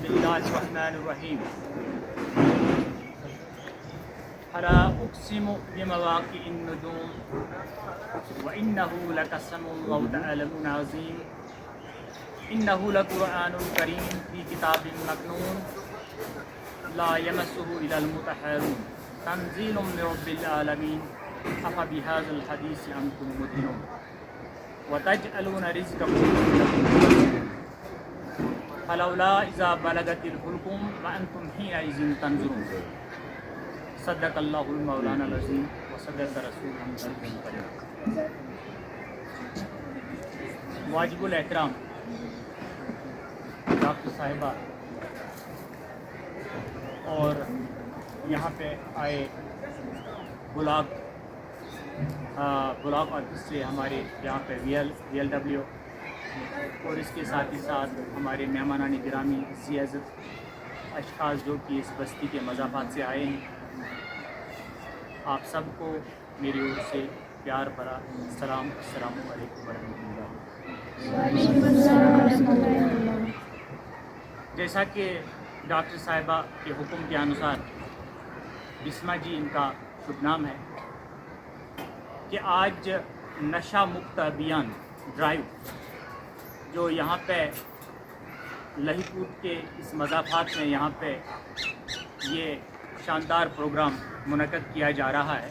बिस्मिल्लाहिर्रहमानिर्रहीम। फला उक़्सिमु बिमवाक़िअन नुजूम व इन्नहु लक़समुन लौ तअलमून अज़ीम। इन्नहु लक़ुरआनुन करीम फ़ी किताबिन मकनून ला यमस्सुहु इल्लल मुतहहरून तंज़ीलुम मिर रब्बिल आलमीन। अफ़बिहाज़िल हदीस अंतुम मुदहिनून व तजअलून रिज़्क़कुम फलौला इज़ा बलगतिल हुल्क़ूम व अंतुम हीनइज़िन तंज़ुरून। सद्दक़ल्लाहुल मौलानाल अज़ीम व सद्दक़ रसूलुहुल करीम। वाजिबुल एहतराम डॉक्टर साहिबा और यहाँ पे आए ब्लॉक ऑफिस से हमारे यहाँ पे VLW और इसके साथ ही साथ हमारे मेहमानान गिरामी ज़ियाज़त अशख़ास जो कि इस बस्ती के मज़ाफ़ात से आए हैं, आप सबको मेरी ओर से प्यार भरा सलाम। अस्सलामु अलैकुम वरहमतुल्लाह। जैसा कि डॉक्टर साहिबा के हुक्म के अनुसार बिस्मा जी इनका शुभ नाम है कि आज नशा मुक्त अभियान ड्राइव जो यहाँ पे लहीपुर के इस मज़ाफ़ात में यहाँ पे ये शानदार प्रोग्राम मुनक़्क़द किया जा रहा है,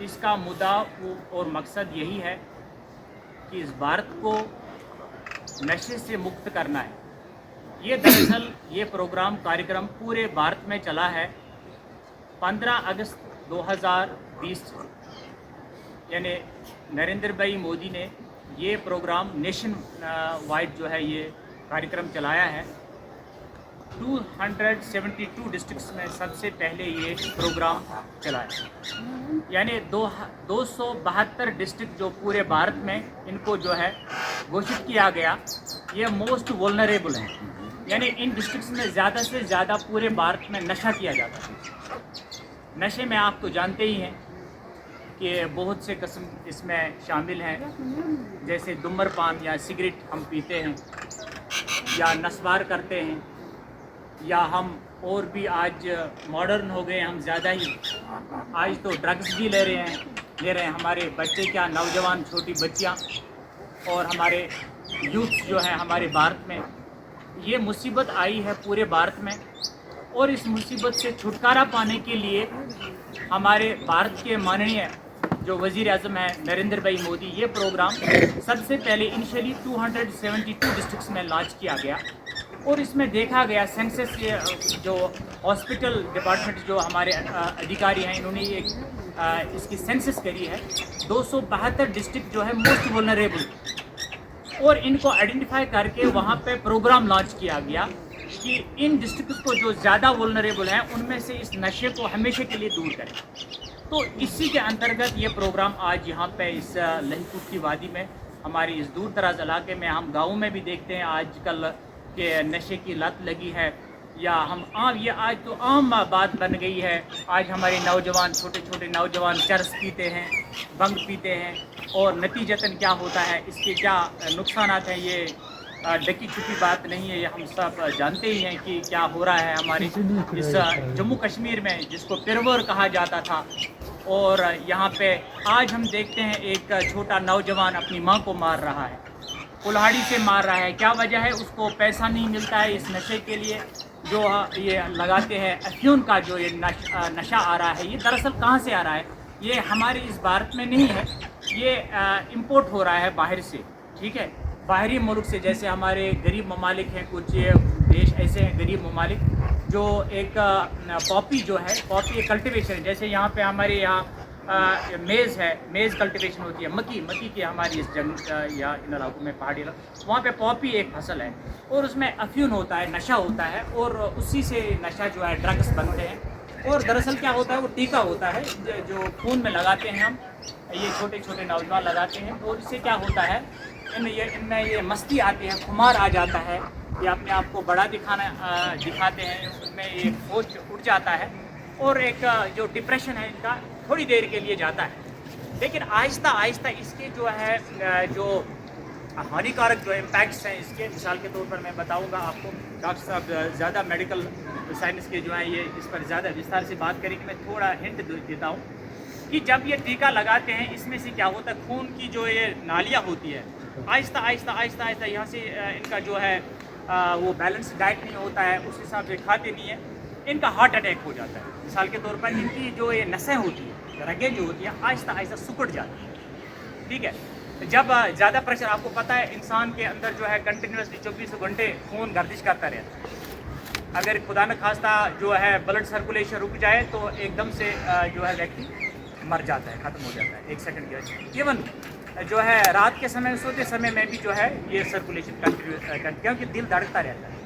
इसका मुद्दा और मकसद यही है कि इस भारत को नशे से मुक्त करना है। ये दरअसल ये प्रोग्राम कार्यक्रम पूरे भारत में चला है 15 अगस्त 2020 यानी नरेंद्र भाई मोदी ने ये प्रोग्राम नेशन वाइड जो है ये कार्यक्रम चलाया है। 272 डिस्ट्रिक्ट्स में सबसे पहले ये प्रोग्राम चलाया, यानी 272 डिस्ट्रिक्ट जो पूरे भारत में इनको जो है घोषित किया गया, ये मोस्ट वल्नरेबल हैं, यानी इन डिस्ट्रिक्ट्स में ज़्यादा से ज़्यादा पूरे भारत में नशा किया जाता है। नशे में आप तो जानते ही हैं कि बहुत से किस्म इसमें शामिल हैं, जैसे धूम्रपान या सिगरेट हम पीते हैं या नस्वार करते हैं, या हम और भी आज मॉडर्न हो गए हम ज़्यादा ही, आज तो ड्रग्स भी ले रहे हैं हमारे बच्चे, क्या नौजवान छोटी बच्चियां और हमारे यूथ जो है हमारे भारत में। ये मुसीबत आई है पूरे भारत में और इस मुसीबत से छुटकारा पाने के लिए हमारे भारत के माननीय जो वज़ीर आज़म है नरेंद्र भाई मोदी, ये प्रोग्राम सबसे पहले इनिशियली 272 डिस्ट्रिक्ट्स में लॉन्च किया गया और इसमें देखा गया सेंसस जो हॉस्पिटल डिपार्टमेंट जो हमारे अधिकारी हैं इन्होंने ये इसकी सेंसस करी है। 272 डिस्ट्रिक्ट जो है मोस्ट वल्नरेबल और इनको आइडेंटिफाई करके वहाँ पे प्रोग्राम लॉन्च किया गया कि इन डिस्ट्रिक्ट को जो ज़्यादा वल्नरेबल हैं उनमें से इस नशे को हमेशा के लिए दूर करें। तो इसी के अंतर्गत ये प्रोग्राम आज यहाँ पे इस लहीपुर की वादी में हमारे इस दूर दराज इलाके में, हम गाँव में भी देखते हैं आजकल के नशे की लत लगी है, या हम ये आज तो आम बात बन गई है। आज हमारे नौजवान छोटे छोटे नौजवान चरस पीते हैं, भंग पीते हैं और नतीजतन क्या होता है, इसके क्या नुकसानात हैं, ये ढकी छुपी बात नहीं है, ये हम सब जानते ही हैं कि क्या हो रहा है हमारे इस जम्मू कश्मीर में जिसको पिरवर कहा जाता था। और यहाँ पे आज हम देखते हैं एक छोटा नौजवान अपनी माँ को मार रहा है, कुल्हाड़ी से मार रहा है। क्या वजह है? उसको पैसा नहीं मिलता है इस नशे के लिए जो ये लगाते हैं। अफ्यून का जो ये नशा आ रहा है, ये दरअसल कहाँ से आ रहा है? ये हमारे इस भारत में नहीं है, ये इंपोर्ट हो रहा है बाहर से, ठीक है, बाहरी मुल्क से। जैसे हमारे गरीब ममालिक हैं, कुछ देश ऐसे हैं गरीब ममालिक जो एक पॉपी जो है, पॉपी कल्टिवेशन, जैसे यहाँ पे हमारे यहाँ मेज़ है, मेज़ कल्टिवेशन होती है, मक्की की हमारी इस जंग या इन इलाकों में पहाड़ी इलाकों, वहाँ पे पॉपी एक फसल है और उसमें अफ्यून होता है, नशा होता है और उसी से नशा जो है ड्रग्स बनते हैं। और दरअसल क्या होता है, वो टीका होता है जो खून में लगाते हैं हम, ये छोटे छोटे नौजवान लगाते हैं। और इससे क्या होता है, इनमें ये मस्ती आती है, खुमार आ जाता है, ये अपने आप को बड़ा दिखाते हैं, उनमें ये होश उठ जाता है और एक जो डिप्रेशन है इनका थोड़ी देर के लिए जाता है। लेकिन आहिस्ता आहिस्ता इसके जो है जो हानिकारक जो इम्पैक्ट्स हैं इसके, मिसाल के तौर पर मैं बताऊंगा आपको। डॉक्टर साहब ज़्यादा मेडिकल साइंस के जो हैं ये इस पर ज़्यादा विस्तार से बात करेंगे। मैं थोड़ा हिंट देता हूँ कि जब ये टीका लगाते हैं इसमें से क्या होता है, खून की जो ये नालियाँ होती है आहिस्ता आहिस्ता आहिस्ता आहिस्ता यहाँ से इनका जो है वो बैलेंस डाइट नहीं होता है, उस हिसाब से खाते नहीं है, इनका हार्ट अटैक हो जाता है। मिसाल के तौर पर इनकी जो ये नसें होती हैं, रगें जो होती हैं आहिस्ता आहिस्ता सिकुड़ जाती हैं। ठीक है, जब ज़्यादा प्रेशर, आपको पता है इंसान के अंदर जो है कंटिन्यूसली 24 घंटे खून गर्दिश करता रहता है। अगर खुदा न खास्ता जो है ब्लड सर्कुलेशन रुक जाए तो एकदम से जो है व्यक्ति मर जाता है, ख़त्म हो जाता है 1 सेकंड के। इवन जो है रात के समय, सोते समय में भी जो है ये सर्कुलेशन कंटिन्यू, क्योंकि दिल धड़कता रहता है।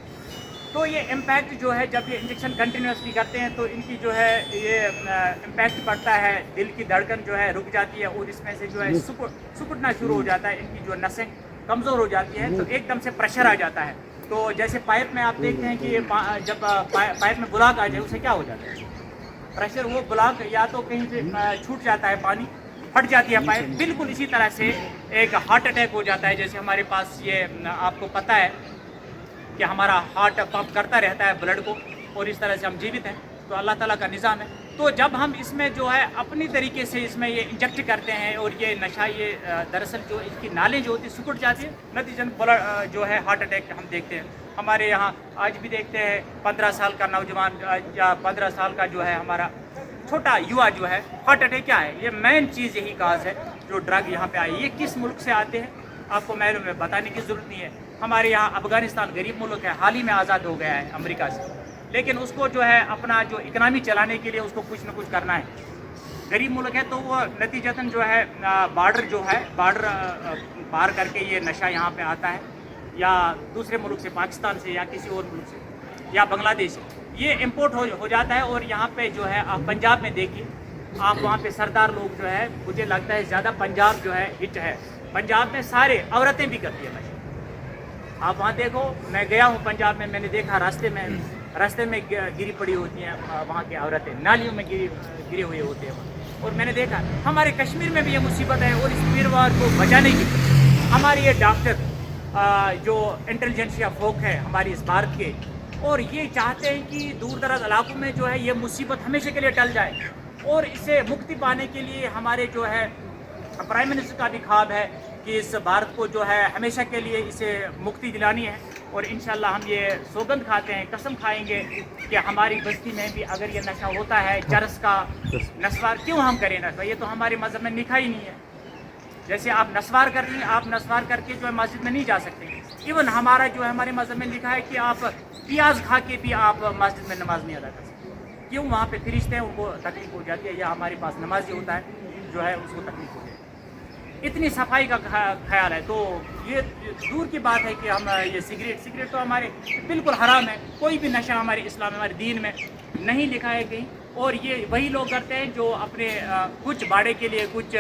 तो ये इम्पैक्ट जो है जब ये इंजेक्शन कंटिन्यूसली करते हैं तो इनकी जो है ये इम्पैक्ट पड़ता है, दिल की धड़कन जो है रुक जाती है और इसमें से जो है सिकुड़ना शुरू हो जाता है, इनकी जो नसें कमज़ोर हो जाती है, तो एकदम से प्रेशर आ जाता है। तो जैसे पाइप में आप देखते हैं कि जब पाइप में ब्लॉक आ जाए उसे क्या हो जाता है, प्रेशर, वो ब्लॉक या तो कहीं से छूट जाता है, पानी फट जाती है पाइप। बिल्कुल इसी तरह से एक हार्ट अटैक हो जाता है। जैसे हमारे पास ये आपको पता है कि हमारा हार्ट पंप करता रहता है ब्लड को और इस तरह से हम जीवित हैं, तो अल्लाह ताला का निज़ाम है। तो जब हम इसमें जो है अपनी तरीके से इसमें ये इंजेक्ट करते हैं और ये नशा, ये दरअसल जो इसकी नालें जो होती है सिकुड़ जाती है, नतीजन ब्लड जो है हार्ट अटैक हम देखते हैं। हमारे यहाँ आज भी देखते हैं 15 साल का नौजवान या 15 साल का जो है हमारा छोटा युवा जो है, हार्ट अटैक क्या है, ये मेन चीज़ यही काज है जो ड्रग यहाँ पे आई। ये किस मुल्क से आते हैं आपको मालूम है, बताने की ज़रूरत नहीं है। हमारे यहाँ अफ़गानिस्तान गरीब मुल्क है, हाल ही में आज़ाद हो गया है अमेरिका से, लेकिन उसको जो है अपना जो इकनॉमी चलाने के लिए उसको कुछ न कुछ करना है। गरीब मुल्क है तो वो नतीजतन जो है बॉर्डर जो है, बॉर्डर पार करके ये नशा यहाँ पे आता है, या दूसरे मुल्क से, पाकिस्तान से या किसी और मुल्क से या बांग्लादेश से ये इम्पोर्ट हो जाता है। और यहाँ पे जो है आप पंजाब में देखिए, आप वहाँ पे सरदार लोग जो है, मुझे लगता है ज़्यादा पंजाब जो है हिट है। पंजाब में सारे औरतें भी करती है नशा। आप वहाँ देखो, मैं गया हूँ पंजाब में, मैंने देखा रास्ते में गिरी पड़ी होती हैं वहाँ की औरतें, नालियों में गिरे हुए होते हैं। और मैंने देखा हमारे कश्मीर में भी ये मुसीबत है, और इस पीरवार को बचाने की हमारे ये डॉक्टर जो इंटेलिजेंसिया फोक है हमारी इस भारत के, और ये चाहते हैं कि दूर दराज इलाकों में जो है ये मुसीबत हमेशा के लिए टल जाए। और इससे मुक्ति पाने के लिए हमारे जो है प्राइम मिनिस्टर का भी ख्वाब है कि इस भारत को जो है हमेशा के लिए इसे मुक्ति दिलानी है। और इंशाल्लाह हम ये सौगंध खाते हैं, कसम खाएंगे कि हमारी बस्ती में भी अगर ये नशा होता है, चरस का, नस्वार, क्यों हम करें नशा, ये तो हमारे मज़हब में लिखा ही नहीं है। जैसे आप नस्वार कर रही हैं, आप नस्वार करके जो है मस्जिद में नहीं जा सकते। इवन हमारा जो है हमारे मज़हब में लिखा है कि आप प्याज खा के भी आप मस्जिद में नमाज नहीं अदा कर सकते। क्यों, वहाँ पे फरिश्ते हैं, उनको तकलीफ हो जाती है, या हमारे पास नमाजी होता है जो है उसको तकलीफ हो जाती है। इतनी सफाई का ख्याल है। तो ये दूर की बात है कि हम ये सिगरेट तो हमारे बिल्कुल हराम है। कोई भी नशा हमारे इस्लाम, हमारे दीन में नहीं लिखा है कहीं। और ये वही लोग करते हैं जो अपने कुछ बाड़े के लिए, कुछ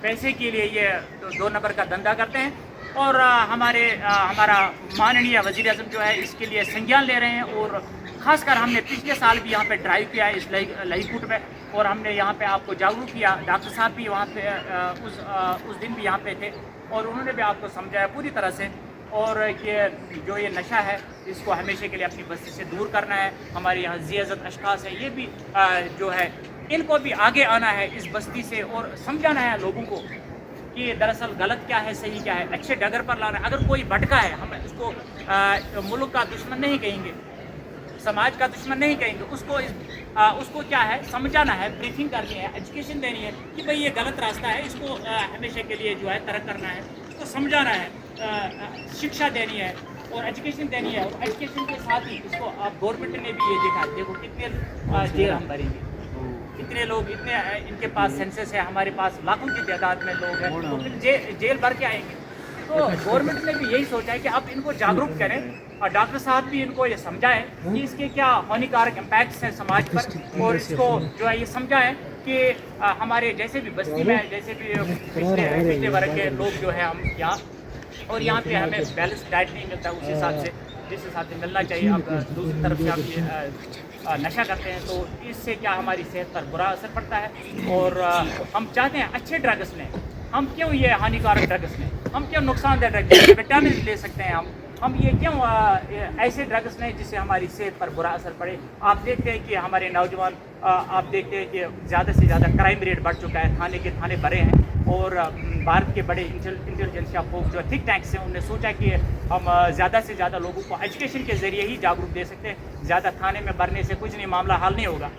पैसे के लिए ये 2 नंबर का धंधा करते हैं। और हमारा माननीय वज़ीर आज़म जो है इसके लिए संज्ञान ले रहे हैं। और ख़ासकर हमने पिछले साल भी यहाँ पे ड्राइव किया है इस लईकुट में, और हमने यहाँ पे आपको जागरूक किया। डॉक्टर साहब भी वहाँ पे उस दिन भी यहाँ पे थे, और उन्होंने भी आपको समझाया पूरी तरह से। और ये जो ये नशा है इसको हमेशा के लिए अपनी बस्ती से दूर करना है। हमारे यहाँ ज़ियाज़त अशख़ास है, ये भी जो है इनको भी आगे आना है इस बस्ती से, और समझाना है लोगों को कि दरअसल गलत क्या है, सही क्या है, अच्छे डगर पर लाना है। अगर कोई भटका है, हम उसको मुल्क का दुश्मन नहीं कहेंगे, समाज का दुश्मन नहीं कहेंगे, उसको क्या है समझाना है, ब्रीफिंग करनी है, एजुकेशन देनी है कि भाई ये गलत रास्ता है, इसको हमेशा के लिए जो है तरक करना है, इसको समझाना है, शिक्षा देनी है और एजुकेशन देनी है। और एजुकेशन के साथ ही इसको आप गवर्नमेंट ने भी ये देखा, देखो कितने जेल हम भरेंगे, कितने लोग, इतने इनके पास सेंसस है, हमारे पास लाखों की तादाद में लोग हैं, तो फिर जेल भर के आएंगे। तो गवर्नमेंट ने भी यही सोचा है कि अब इनको जागरूक करें, और डॉक्टर साहब भी इनको ये समझाएं कि इसके क्या हानिकारक इम्पैक्ट्स हैं समाज पर, और इसको जो है ये समझाएं कि हमारे जैसे भी बस्ती में, जैसे भी पिछले वर्ग के लोग जो है हम यहाँ, और यहाँ पे हमें बैलेंस डाइट नहीं मिलता उस हिसाब से जिस हिसाब से मिलना चाहिए। अब दूसरी तरफ से आप ये नशा करते हैं तो इससे क्या हमारी सेहत पर बुरा असर पड़ता है। और हम चाहते हैं अच्छे ड्रग्स लें, हम क्यों ये हानिकारक ड्रग्स लें, हम क्यों नुकसानदेह ड्रग्स, विटामिन ले सकते हैं हम ये क्यों ऐसे ड्रग्स लें जिससे हमारी सेहत पर बुरा असर पड़े। आप देखते हैं कि हमारे नौजवान, आप देखते हैं कि ज़्यादा से ज़्यादा क्राइम रेट बढ़ चुका है, थाने के थाने भरे हैं। और भारत के बड़े इंटेलिजेंसिया फोक जो थिंक टैंक्स हैं, उन्होंने सोचा कि हम ज़्यादा से ज़्यादा लोगों को एजुकेशन के ज़रिए ही जागरूक दे सकते हैं। ज़्यादा थाने में भरने से कुछ नहीं, मामला हल नहीं होगा।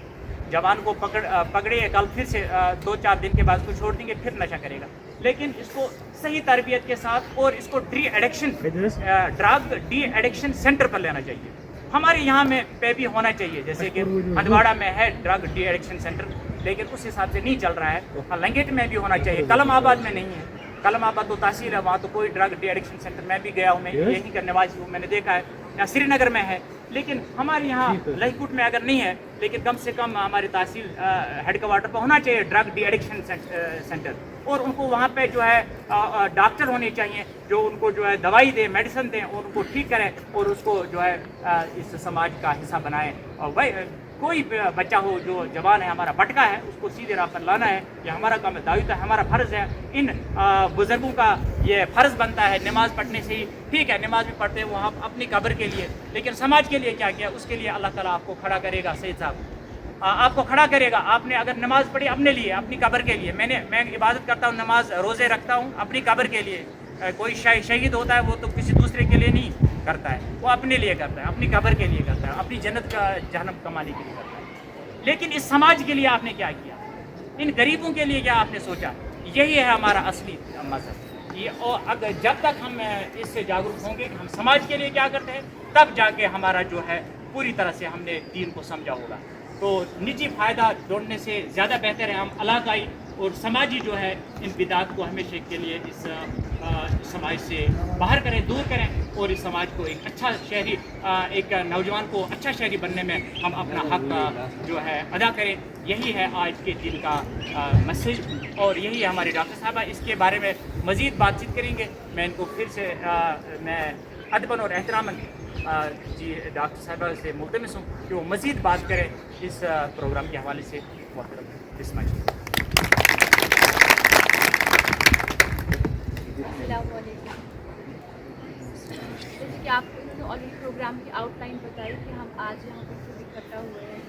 जवान को पकड़े कल, फिर से 2-4 दिन के बाद उसको छोड़ देंगे, फिर नशा करेगा। लेकिन इसको सही तरबियत के साथ और इसको ड्रग डी एडिक्शन सेंटर पर लेना चाहिए। हमारे यहाँ में पे भी होना चाहिए, जैसे कि हंदवाड़ा में है ड्रग डी एडिक्शन सेंटर, लेकिन उस हिसाब से नहीं चल रहा है। लंगेट में भी होना चाहिए, कलमाबाद में नहीं है। कलमाबाद तो तहसील है, वहाँ तो कोई ड्रग डी एडिक्शन सेंटर, मैं भी गया हूँ, मैं यहीं का निवासी हूँ, मैंने देखा है। या श्रीनगर में है, लेकिन हमारे यहाँ लहीकोट में अगर नहीं है, लेकिन कम से कम हमारे तहसील हेडक्वार्टर पर होना चाहिए ड्रग डी एडिक्शन सेंटर। और उनको वहाँ पे जो है डॉक्टर होने चाहिए जो उनको जो है दवाई दें, मेडिसिन दें और उनको ठीक करें और उसको जो है इस समाज का हिस्सा बनाएं। और भाई कोई बच्चा हो जो जवान है, हमारा भटका है, उसको सीधे राह पर लाना है। ये हमारा काम है, दायित्व है, हमारा फ़र्ज़ है। इन बुज़ुर्गों का ये फ़र्ज़ बनता है। नमाज़ पढ़ने से ही ठीक है, नमाज भी पढ़ते हैं वहाँ अपनी कब्र के लिए, लेकिन समाज के लिए क्या किया, उसके लिए अल्लाह ताला आपको खड़ा करेगा। सही साहब, आपको खड़ा करेगा। आपने अगर नमाज़ पढ़ी अपने लिए, अपनी कब्र के लिए, मैं इबादत करता हूँ, नमाज रोज़े रखता हूँ अपनी कब्र के लिए। कोई शहीद होता है वो तो किसी दूसरे के लिए नहीं करता है, वो अपने लिए करता है, अपनी कब्र के लिए करता है, अपनी जन्नत का जहन्नम कमाने के लिए करता है। लेकिन इस समाज के लिए आपने क्या किया, इन गरीबों के लिए क्या आपने सोचा? यही है हमारा असली मज़हब। ये और अगर जब तक हम इससे जागरूक होंगे कि हम समाज के लिए क्या करते हैं, तब जाके हमारा जो है पूरी तरह से हमने दीन को समझा होगा। तो निजी फ़ायदा जोड़ने से ज़्यादा बेहतर है हम इलाकाई और समाजी जो है इन बिदात को हमेशा के लिए इस समाज से बाहर करें, दूर करें और इस समाज को एक अच्छा शहरी, एक नौजवान को अच्छा शहरी बनने में हम अपना हक जो है अदा करें। यही है आज के दिन का मैसेज और यही है हमारी डॉक्टर साहबा। इसके बारे में मज़ीद बातचीत करेंगे। मैं इनको फिर से मैं अदबन और एहतरामन जी डॉक्टर साहबा से मुल्तमस हूँ कि वो मज़ीद बात करें इस प्रोग्राम के हवाले से। मोहतरम इस्माइल। जैसे कि आपको इन्होंने ऑलरेडी प्रोग्राम की आउटलाइन बताई कि हम आज यहाँ पर खुद इकट्ठा हुए हैं।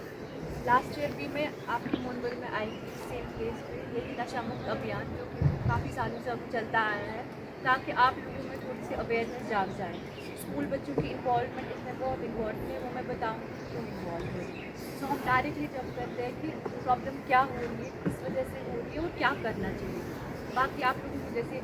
लास्ट ईयर भी मैं आपकी मुंबई में आई थी सेम प्लेस पे, यही नशा मुक्त अभियान जो कि काफ़ी सालों से अब चलता आया है, ताकि आप लोगों में थोड़ी सी अवेयरनेस जाग जाए। स्कूल बच्चों की इन्वॉल्वमेंट इसमें बहुत इम्पॉर्टेंट है, वो मैं बताऊँ क्यों इन्वॉल्व है। तो हम डायरेक्टली जब करते हैं कि प्रॉब्लम क्या हो रही है, किस वजह से हो रही है और क्या करना चाहिए। बाकी आप लोगों को जैसे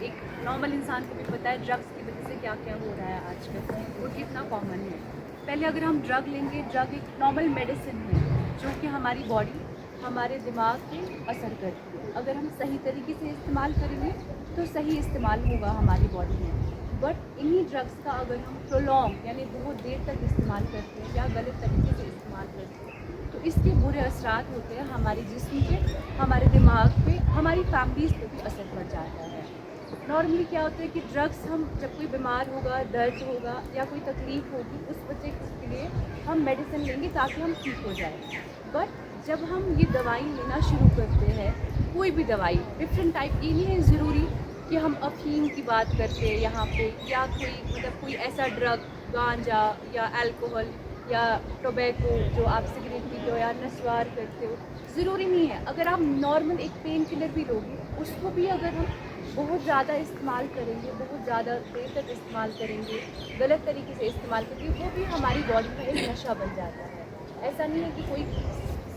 एक नॉर्मल इंसान को भी पता है ड्रग्स की वजह से क्या क्या हो रहा है आजकल और कितना कॉमन है। पहले अगर हम ड्रग लेंगे, ड्रग एक नॉर्मल मेडिसिन है जो कि हमारी बॉडी, हमारे दिमाग पे असर करती है। अगर हम सही तरीके से इस्तेमाल करेंगे तो सही इस्तेमाल होगा हमारी बॉडी में। बट इन्हीं ड्रग्स का अगर हम प्रोलॉन्ग यानी बहुत देर तक इस्तेमाल करते हैं या गलत तरीके से इस्तेमाल करते हैं तो इसके बुरे असरात होते हैं हमारे जिस्म पे, हमारे दिमाग पे, हमारी फैमिलीज़ पे भी असर पड़ जाता है। नॉर्मली क्या होता है कि ड्रग्स हम जब कोई बीमार होगा, दर्द होगा या कोई तकलीफ़ होगी, उस वजह के लिए हम मेडिसिन लेंगे ताकि हम ठीक हो जाए। बट जब हम ये दवाई लेना शुरू करते हैं, कोई भी दवाई डिफरेंट टाइप, ये नहीं है ज़रूरी कि हम अफीम की बात करते हैं यहाँ पे या कोई मतलब कोई ऐसा ड्रग, गांजा या अल्कोहल या टोबैको जो आप सिगरेट पीते हो या नशवार करते हो, ज़रूरी नहीं है। अगर आप नॉर्मल एक पेन किलर भी लोगे, उसको भी अगर हम बहुत ज़्यादा इस्तेमाल करेंगे, बहुत ज़्यादा देर तक इस्तेमाल करेंगे, गलत तरीके से इस्तेमाल करेंगे, वो भी हमारी बॉडी में एक नशा बन जाता है। ऐसा नहीं है कि कोई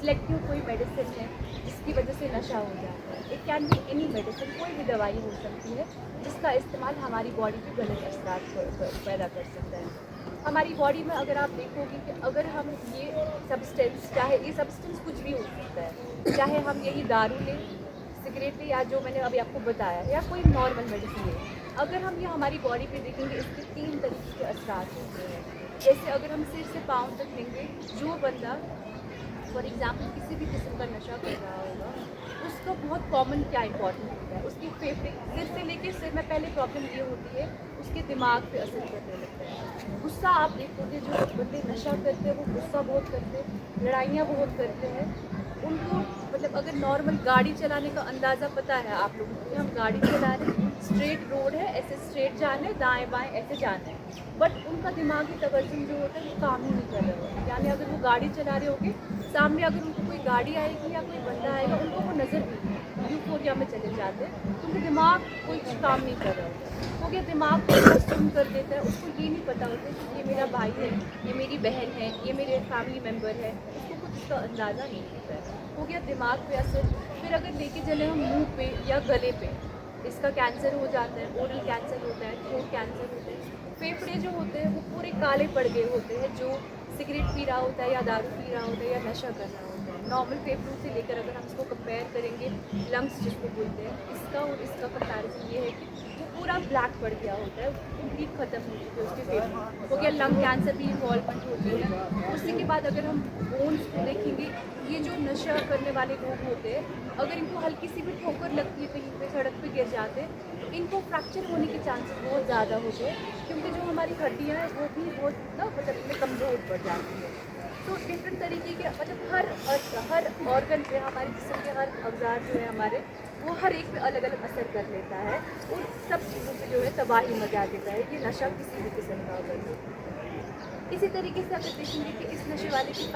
सिलेक्टिव कोई मेडिसिन है जिसकी वजह से नशा हो जाता है। It can be any medicine, कोई भी दवाई हो सकती है जिसका इस्तेमाल हमारी बॉडी पे गलत असरात पैदा कर सकता है। हमारी बॉडी में अगर आप देखोगे कि अगर हम ये सब्सटेंस, चाहे ये सब्सटेंस कुछ भी हो सकता है, चाहे हम यही दारू लें, सिगरेट लें या जो मैंने अभी आपको बताया या कोई नॉर्मल मेडिसिन लें, अगर हम ये हमारी बॉडी पे देखेंगे इसके 3 तरीके के असरात होते हैं। जैसे अगर हम सिर से पाँव तक लेंगे, जो बंदा फॉर एग्ज़ाम्पल किसी भी किस्म का नशा कर रहा होगा, उसका बहुत कॉमन क्या इंपॉर्टेंट होता है, उसकी फेफड़े, सिर से लेके सिर में पहले प्रॉब्लम ये होती है उसके दिमाग पे असर करने लगता है। गुस्सा आप देखोगे, जो बंदे नशा करते हैं वो गुस्सा बहुत करते हैं, लड़ाइयाँ बहुत करते हैं, उनको मतलब अगर नॉर्मल गाड़ी चलाने का अंदाज़ा पता है आप लोगों को कि हम गाड़ी चला रहे हैं, स्ट्रेट रोड है, ऐसे स्ट्रेट जाना है, दाएं बाएं ऐसे जाना है, बट उनका दिमागी तवज्जुह जो होता है वो काम ही नहीं कर रहा होता। यानी अगर वो गाड़ी चला रहे होंगे, सामने अगर उनको कोई गाड़ी आएगी या कोई बंदा आएगा, उनको वो नज़र भी नहीं, यूफोरिया में चले जाते हैं, क्योंकि दिमाग कोई काम नहीं कर रहा होता। हो गया दिमाग को सुन कर देता है, उसको ये नहीं पता होता कि ये मेरा भाई है, ये मेरी बहन है, ये मेरे फैमिली मेम्बर है, उसको कुछ इसका अंदाज़ा नहीं होता है। हो गया दिमाग पे असर। फिर अगर लेके चले हम मुंह पे या गले पे, इसका कैंसर हो जाता है, ओरल कैंसर होता है, थ्रोट कैंसर होता है। फेफड़े जो होते हैं वो पूरे काले पड़ गए होते हैं, जो सिगरेट पी रहा होता है या दारू पी रहा होता है या नशा कर रहा होता है। नॉर्मल फेफड़ों से लेकर अगर हम इसको कंपेयर करेंगे, लंग्स जिसको बोलते हैं, इसका और इसका कंपैरिजन ये है कि वो पूरा ब्लैक पड़ गया होता है, कंप्लीट खत्म हो चुके उसके फेफड़े। हो गया लंग कैंसर भी इन्वॉल्वमेंट होती है। उसी के बाद अगर हम बोन्स को देखेंगे, ये जो नशा करने वाले लोग होते हैं, अगर इनको हल्की सी भी ठोकर लगती है, कहीं पे सड़क पे गिर जाते हैं, तो इनको फ्रैक्चर होने के चांसेस बहुत ज़्यादा होते हैं, क्योंकि जो हमारी हड्डियाँ हैं वो भी बहुत ना मतलब इनमें कमज़ोर पड़ जाती है। तो डिफरेंट तरीके के मतलब हर ऑर्गन पे, हमारे जिस्म के हर अवजार जो है हमारे, वो हर एक पे अलग अलग असर कर लेता है और सब चीज़ों पे जो है तबाही मचा देता है ये नशा किसी भी किस्म का अगर हो। इसी तरीके से अगर देखेंगे कि इस नशे वाले की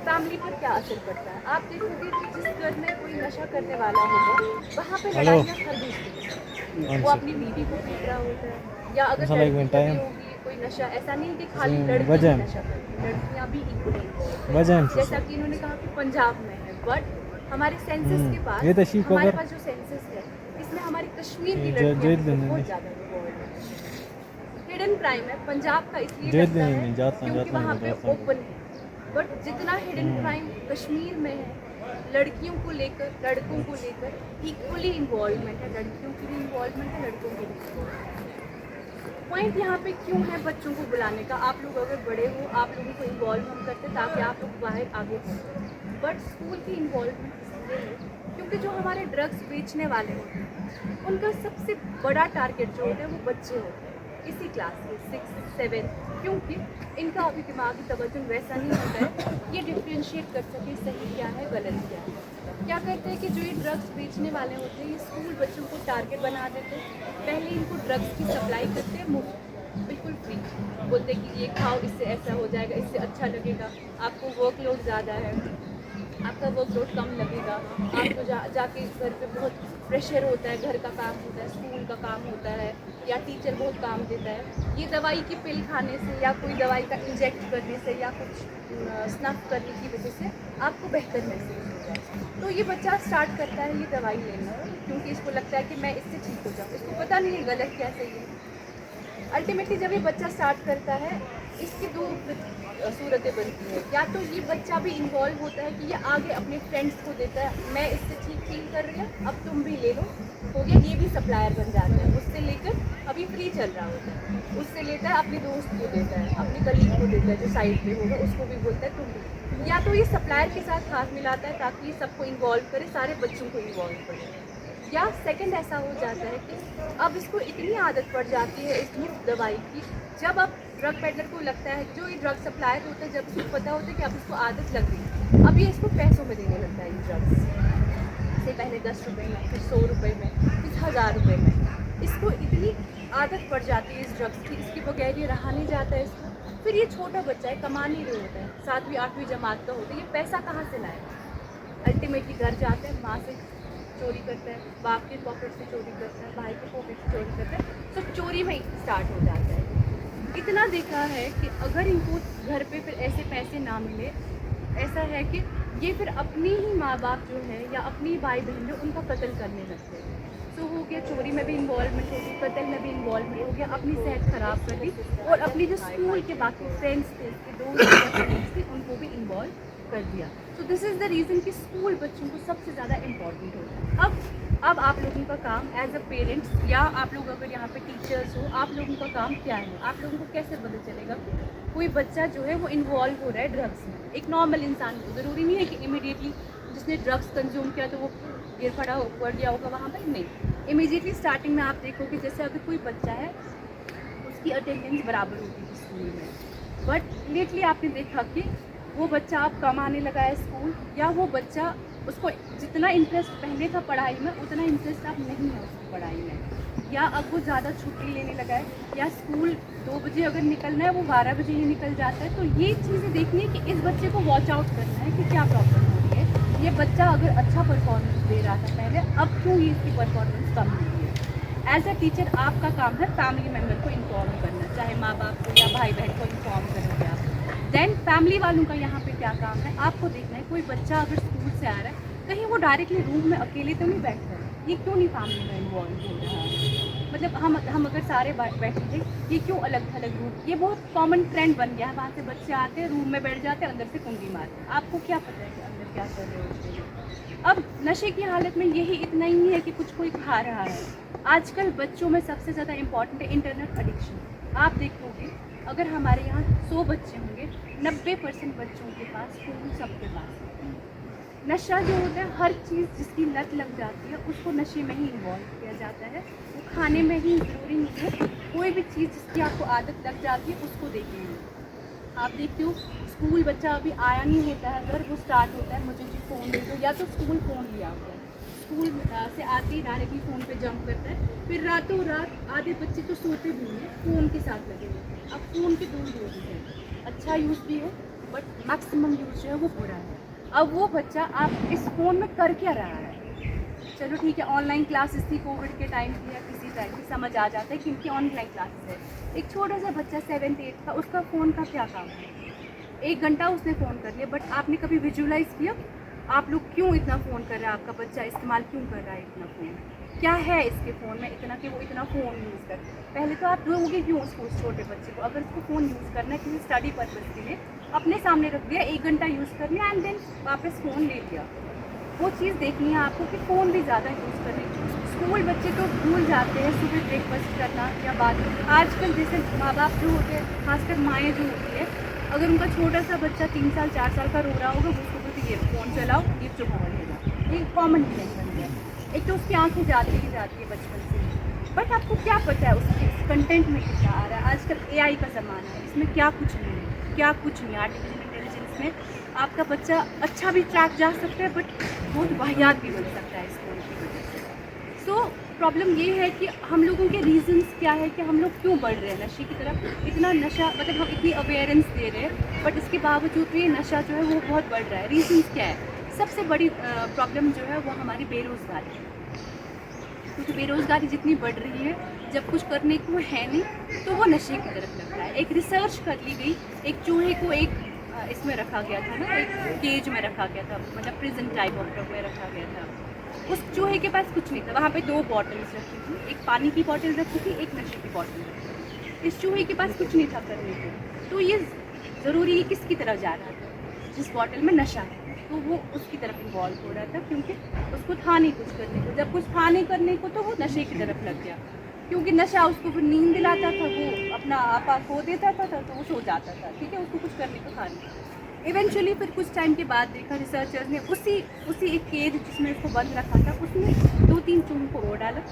फैमिली पर क्या असर पड़ता है, आप देखोगे कि जिस घर में कोई नशा करने वाला होगा वहाँ पे लड़ाइयाँ हर दूसरे की, वो अपनी बीवी को पीट रहा होता है, या अगर लड़की होगी कोई नशा, ऐसा नहीं कि खाली लड़की नशा करती है, लड़कियाँ भी इक्वल, जैसा कि इन्होंने कहा कि पंजाब में है, बट हमारे सेंसस के पास, हमारे पास जो सेंसस है इसमें हमारी कश्मीर की लड़कियाँ बहुत ज़्यादा इन्वॉल्व है। हिडन क्राइम है पंजाब का इसलिए लगता है क्योंकि वहाँ पे ओपन है, बट जितना हिडन क्राइम कश्मीर में है, लड़कियों को लेकर लड़कों को लेकर इक्वली इन्वॉल्वमेंट है, लड़कियों की भी इन्वॉल्वमेंट है, लड़कों की भी। पॉइंट यहाँ पे क्यों है बच्चों को बुलाने का, आप लोग अगर बड़े हो आप लोगों को इन्वॉल्व हम करते ताकि आप लोग बाहर आगे बढ़ें, बट स्कूल की इन्वॉल्वमेंट इसलिए है क्योंकि जो हमारे ड्रग्स बेचने वाले होते हैं उनका सबसे बड़ा टारगेट जो होता है वो बच्चे होते हैं, इसी क्लास के 6, 7, क्योंकि इनका अभी दिमागी तवज्जुह वैसा नहीं होता है ये डिफ्रेंशिएट कर सके सही क्या है गलत क्या है। क्या करते हैं कि जो ये ड्रग्स बेचने वाले होते हैं ये स्कूल बच्चों को टारगेट बना देते हैं, पहले इनको ड्रग्स की सप्लाई करते हैं मुफ्त बिल्कुल फ्री, बोलते हैं कि ये खाओ इससे ऐसा हो जाएगा, इससे अच्छा लगेगा, आपको वर्कलोड ज़्यादा है, आपका वर्कलोड कम लगेगा, आपको जाके घर पे बहुत प्रेशर होता है, घर का काम होता है, स्कूल का काम होता है, या टीचर बहुत काम देता है, ये दवाई की पिल खाने से या कोई दवाई का इंजेक्ट करने से या कुछ स्नफ करने की वजह से आपको बेहतर महसूस होता है। तो ये बच्चा स्टार्ट करता है ये दवाई लेना, क्योंकि इसको लगता है कि मैं इससे ठीक हो जाऊँ, इसको पता नहीं है गलत क्या सही है। अल्टीमेटली जब ये बच्चा स्टार्ट करता है इसकी दो सूरतें बनती है, या तो ये बच्चा भी इन्वॉल्व होता है कि ये आगे अपने फ्रेंड्स को देता है, मैं इससे ठीक फील कर रही हूँ अब तुम भी ले लो, हो गया, ये भी सप्लायर बन जाता है, उससे लेकर अभी फ्री चल रहा होता है, उससे लेता है अपने दोस्त को देता है, अपने कलीग को देता है जो साइड पे होगा उसको भी बोलता है तुम भी, या तो ये सप्लायर के साथ हाथ मिलाता है ताकि ये सबको इन्वॉल्व करे, सारे बच्चों को इन्वॉल्व करे, या सेकंड ऐसा हो जाता है कि अब इसको इतनी आदत पड़ जाती है इस मुफ्त दवाई की, जब अब ड्रग पेडलर को लगता है, जो ये ड्रग सप्लायर होता है, जब इसको पता होता है कि अब इसको आदत लग गई, अब ये इसको पैसों में देने लगता है ये ड्रग्स, से पहले 10 रुपये में, फिर 100 रुपये में, फिर 1000 रुपये में, इसको इतनी आदत पड़ जाती है इस ड्रग्स की, इसके बगैर ये रहा नहीं जाता है इसको। फिर ये छोटा बच्चा है, कमा नहीं रहे होता है, 7वीं 8वीं जमात का होता है, ये पैसा कहाँ से लाएगा, अल्टीमेटली घर जाते हैं, माँ से चोरी करता है, बाप के पॉकेट से चोरी करता है, भाई के पॉकेट से चोरी करता है, तो चोरी में स्टार्ट हो जाता है। इतना देखा है कि अगर इनको घर पे फिर ऐसे पैसे ना मिले, ऐसा है कि ये फिर अपनी ही माँ बाप जो है या अपनी भाई बहन जो उनका कत्ल करने लगते हैं। तो हो गया चोरी में भी इन्वॉल्वमेंट हो गई, कत्ल में भी इन्वॉल्वमेंट हो गया, अपनी सेहत ख़राब कर दी और अपनी जो स्कूल के बाकी फ्रेंड्स थे, उसके दोस्त थे, उनको भी इन्वॉल्व कर दिया। तो दिस इज़ द रीज़न कि स्कूल बच्चों को सबसे ज़्यादा इम्पॉर्टेंट होता है। अब आप लोगों का काम एज अ पेरेंट्स, या आप लोग अगर यहाँ पे टीचर्स हो, आप लोगों का काम क्या है, आप लोगों को कैसे पता चलेगा कोई बच्चा जो है वो इन्वॉल्व हो रहा है ड्रग्स में। एक नॉर्मल इंसान को ज़रूरी नहीं है कि इमीडिएटली जिसने ड्रग्स कंज्यूम किया तो वो गिर पड़ गया होगा वहाँ पर, नहीं, इमीडिएटली स्टार्टिंग में आप देखो कि जैसे अगर कोई बच्चा है उसकी अटेंडेंस बराबर होती है स्कूल में, बट लेटली आपने देखा कि वो बच्चा अब कम आने लगा है स्कूल, या वो बच्चा उसको जितना इंटरेस्ट पहले था पढ़ाई में उतना इंटरेस्ट अब नहीं है उसकी पढ़ाई में, या अब वो ज़्यादा छुट्टी लेने लगा है, या स्कूल 2 बजे अगर निकलना है वो 12 बजे ही निकल जाता है। तो ये चीज़ें देखनी है कि इस बच्चे को वॉच आउट करना है कि क्या प्रॉब्लम हो रही है। ये बच्चा अगर अच्छा परफॉर्मेंस दे रहा था पहले, अब क्यों ये इसकी परफॉर्मेंस कम हो रही है। एज अ टीचर आपका काम है फैमिली मेम्बर को इन्फॉर्म करना, चाहे माँ बाप को या भाई बहन को इन्फॉर्म करोगे आप। देन फैमिली वालों का यहाँ पे क्या काम है, आपको देखना है कोई बच्चा अगर स्कूल से आ रहा है कहीं वो डायरेक्टली रूम में अकेले तो नहीं बैठ रहा है, ये क्यों नहीं फैमिली में इन्वॉल्व हो रहा है। मतलब हम अगर सारे बैठे थे, ये क्यों अलग अलग रूम, ये बहुत कॉमन ट्रेंड बन गया है। वहाँ से बच्चे आते हैं, रूम में बैठ जाते हैं, अंदर से कुंडी मारते हैं। आपको क्या पता है कि अंदर क्या कर रहे हो उसके लिए। अब नशे की हालत में यही इतना ही है कि कुछ कोई खा रहा है। आजकल बच्चों में सबसे ज़्यादा इम्पॉर्टेंट है इंटरनेट एडिक्शन। आप देखोगे अगर हमारे यहाँ 100 बच्चे होंगे, 90% बच्चों के पास फ़ोन सबके पास है। नशा जो होता है, हर चीज़ जिसकी लत लग जाती है उसको नशे में ही इन्वॉल्व किया जाता है। वो खाने में ही ज़रूरी नहीं है, कोई भी चीज़ जिसकी आपको आदत लग जाती है उसको देखेंगे। आप देखते हो स्कूल बच्चा अभी आया नहीं होता है, अगर वो स्टार्ट होता है मुझे जी फ़ोन दे दो, या तो स्कूल फ़ोन लिया होता है, स्कूल से आते ही डायरेक्टली फ़ोन पे जंप करता है। फिर रातों रात आधे बच्चे तो सोते भी नहीं है, फ़ोन के साथ लगे हुए हैं। अब फ़ोन के दो यूज़ है, अच्छा यूज़ भी है बट मैक्सिमम यूज़ जो है वो बुरा है। अब वो बच्चा आप इस फ़ोन में कर क्या रहा है। चलो ठीक है, ऑनलाइन क्लासेस थी कोविड के टाइम की या किसी टाइम की, समझ आ जाता है कि इनकी ऑनलाइन क्लासेस है। एक छोटा सा बच्चा 7th-8th का, उसका फ़ोन का क्या काम है। 1 घंटा उसने फ़ोन कर लिया, बट आपने कभी विजुअलाइज़ किया आप लोग क्यों इतना फ़ोन कर रहा है, आपका बच्चा इस्तेमाल क्यों कर रहा है इतना फ़ोन, क्या है इसके फ़ोन में इतना कि वो इतना फ़ोन यूज़ कर। पहले तो आप दोगे क्यों उसको, उस छोटे बच्चे को अगर उसको फ़ोन यूज़ करना है किसी स्टडी पर्पज़ के लिए, अपने सामने रख दिया, 1 घंटा यूज़ कर लिया एंड देन वापस फ़ोन ले लिया। वो चीज़ देखनी है आपको कि फ़ोन भी ज़्यादा यूज़ कर रहे हैं। स्कूल बच्चे तो भूल जाते हैं सुबह ब्रेकफास्ट करना या बाद में। आजकल जैसे माँ बाप जो होते हैं, खासकर माएँ जो होती है, अगर उनका छोटा सा बच्चा 3 साल 4 साल का रो रहा होगा, वो उसको बोलती है फ़ोन चलाओ, ये चुप हो जाएगा। ये कॉमन ट्रेंड बन गया है। एक तो उसकी आँखें जाती ही जाती है बचपन से, बट आपको क्या पता है उसके कंटेंट में कितना आ रहा है। आजकल AI का ज़माना है, इसमें क्या कुछ नहीं है, क्या कुछ नहीं। आर्टिफिशियल इंटेलिजेंस में आपका बच्चा अच्छा भी ट्रैक जा सकता है बट बहुत वाहियात भी बन सकता है इस फ़ोन की वजह से। सो प्रॉब्लम ये है कि हम लोगों के रीजंस क्या है कि हम लोग क्यों बढ़ रहे हैं नशे की तरफ। इतना नशा, मतलब हम इतनी अवेयरेंस दे रहे हैं बट इसके बावजूद भी ये नशा जो है वो बहुत बढ़ रहा है। रीजंस क्या है, सबसे बड़ी प्रॉब्लम जो है वो हमारी बेरोज़गारी है। क्योंकि बेरोज़गारी जितनी बढ़ रही है, जब कुछ करने को है नहीं तो वो नशे की तरफ लग रहा है। एक रिसर्च कर ली गई, एक चूहे को एक इसमें रखा गया था ना, एक केज में रखा गया था, मतलब प्रिजन टाइप ऑफ ड्रग में रखा गया था। उस चूहे के पास कुछ नहीं था, वहाँ पे 2 बॉटल्स रखी थी, एक पानी की बॉटल रखी थी, एक नशे की बॉटल रखी थी। इस चूहे के पास कुछ नहीं था करने को, तो ये ज़रूरी है किसकी तरफ जा रहा था, जिस बॉटल में नशा है तो वो उसकी तरफ इन्वॉल्व हो रहा था, क्योंकि उसको था नहीं कुछ करने को। जब कुछ था नहीं करने को तो वो नशे की तरफ लग गया, क्योंकि नशा उसको फिर नींद दिलाता था, वो अपना आपा खो देता था तो वो सो जाता था, ठीक है, उसको कुछ करने को था नहीं। इवेंचुअली फिर कुछ टाइम के बाद देखा रिसर्चर्स ने, उसी एक केज जिसमें उसको बंद रखा था उसमें 2-3 चूहों को और डाला,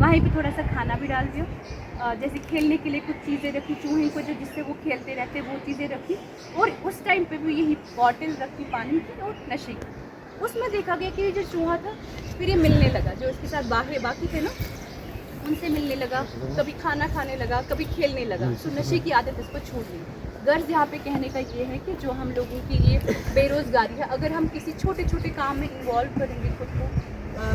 वहीं पे थोड़ा सा खाना भी डाल दिया, जैसे खेलने के लिए कुछ चीज़ें रखी चूहे को, जो जिससे वो खेलते रहते वो चीज़ें रखी, और उस टाइम पे भी यही बॉटल रखी पानी की और नशे की। उसमें देखा गया कि जो चूहा था फिर ये मिलने लगा, जो इसके साथ बाकी थे ना उनसे मिलने लगा, कभी खाना खाने लगा, कभी खेलने लगा, तो नशे की आदत इस पर छूट गई। गर्ज यहाँ पे कहने का ये है कि जो हम लोगों की ये बेरोज़गारी है, अगर हम किसी छोटे छोटे काम में इन्वॉल्व करेंगे खुद को,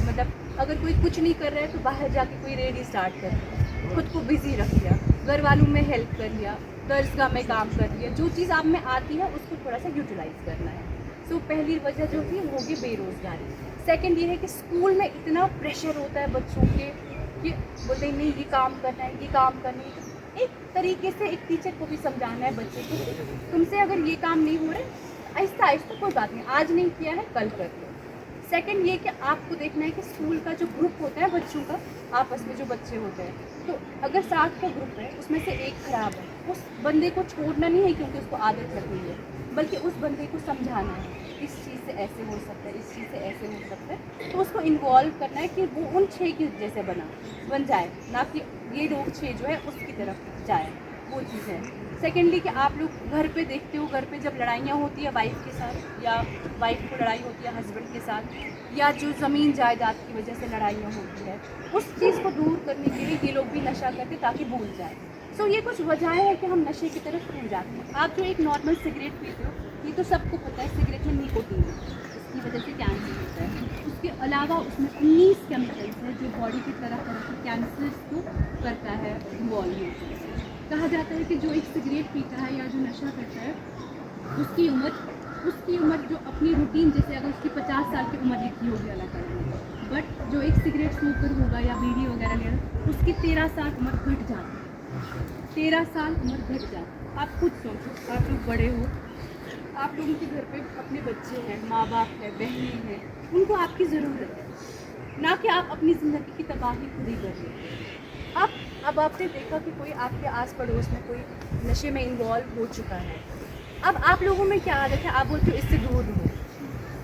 मतलब अगर कोई कुछ नहीं कर रहा है तो बाहर जाके कोई रेडी स्टार्ट कर दिया, खुद को बिज़ी रख लिया, घर वालों में हेल्प कर लिया, दर्सगाह में काम कर लिया, जो चीज़ आप में आती है उसको थोड़ा सा यूटिलाइज़ करना है। सो पहली वजह जो थी वो होगी बेरोज़गारी। सेकंड ये है कि स्कूल में इतना प्रेशर होता है बच्चों के कि बोलते नहीं ये काम करना है, ये काम करना है। एक तरीके से एक टीचर को भी समझाना है बच्चे को, तुमसे अगर ये काम नहीं हो रहा है आहिस्ता आहिस्ता, कोई बात नहीं, आज नहीं किया है कल कर लो। सेकंड ये कि आपको देखना है कि स्कूल का जो ग्रुप होता है बच्चों का, आपस में जो बच्चे होते हैं, तो अगर 7 का ग्रुप है उसमें से एक खराब है, उस बंदे को छोड़ना नहीं है क्योंकि उसको आदत लग गई है, बल्कि उस बंदे को समझाना है इस चीज़ से ऐसे हो सकता है, इस चीज़ से ऐसे हो सकता है, तो उसको इन्वॉल्व करना है कि वो उन 6 के जैसे बन जाए, ना कि ये लोग 6 जो है उसकी तरफ जाए, वो चीज़ है। सेकेंडली कि आप लोग घर पे देखते हो, घर पे जब लड़ाइयाँ होती है वाइफ के साथ, या वाइफ को लड़ाई होती है हस्बैंड के साथ, या जो ज़मीन जायदाद की वजह से लड़ाइयाँ होती है, उस चीज़ को दूर करने के लिए ये लोग भी नशा करते ताकि भूल जाए। सो ये कुछ वजहें हैं कि हम नशे की तरफ भूल जाते हैं। आप जो एक नॉर्मल सिगरेट पीते हो, ये तो सबको पता है सिगरेट में निकोटीन है, इसकी वजह से कैंसर होता है। उसके अलावा उसमें 19 केमिकल्स हैं जो बॉडी की तरह तरह के कैंसर्स को करता है इन्वॉल्व होता है। कहा जाता है कि जो एक सिगरेट पीता है या जो नशा करता है, उसकी उम्र जो अपनी रूटीन, जैसे अगर उसकी 50 साल की उम्र लिखी होगी अल्लाह ताला ने, बट जो एक सिगरेट स्मोकर होगा या बीड़ी वगैरह ले रहा, उसकी 13 साल उम्र घट जाती है। 13 साल उम्र घट जाती है। आप खुद सोचो, आप लोग बड़े हो, आप लोगों के घर पे अपने बच्चे हैं, माँ बाप है, बहनें हैं, उनको आपकी ज़रूरत है, ना कि आप अपनी ज़िंदगी की तबाही खुद ही कर रहे हो। अब आपने देखा कि कोई आपके आस पड़ोस में कोई नशे में इन्वॉल्व हो चुका है। अब आप लोगों में क्या आदत है, आप बोलते हो इससे दूर हो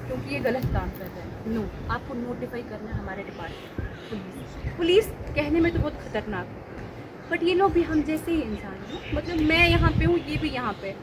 क्योंकि ये गलत काम कर रहा है। नो, आपको नोटिफाई करना है हमारे डिपार्टमेंट पुलिस कहने में तो बहुत खतरनाक है, बट ये लोग भी हम जैसे ही इंसान हैं। मतलब मैं यहाँ पे हूँ, ये भी यहाँ पे।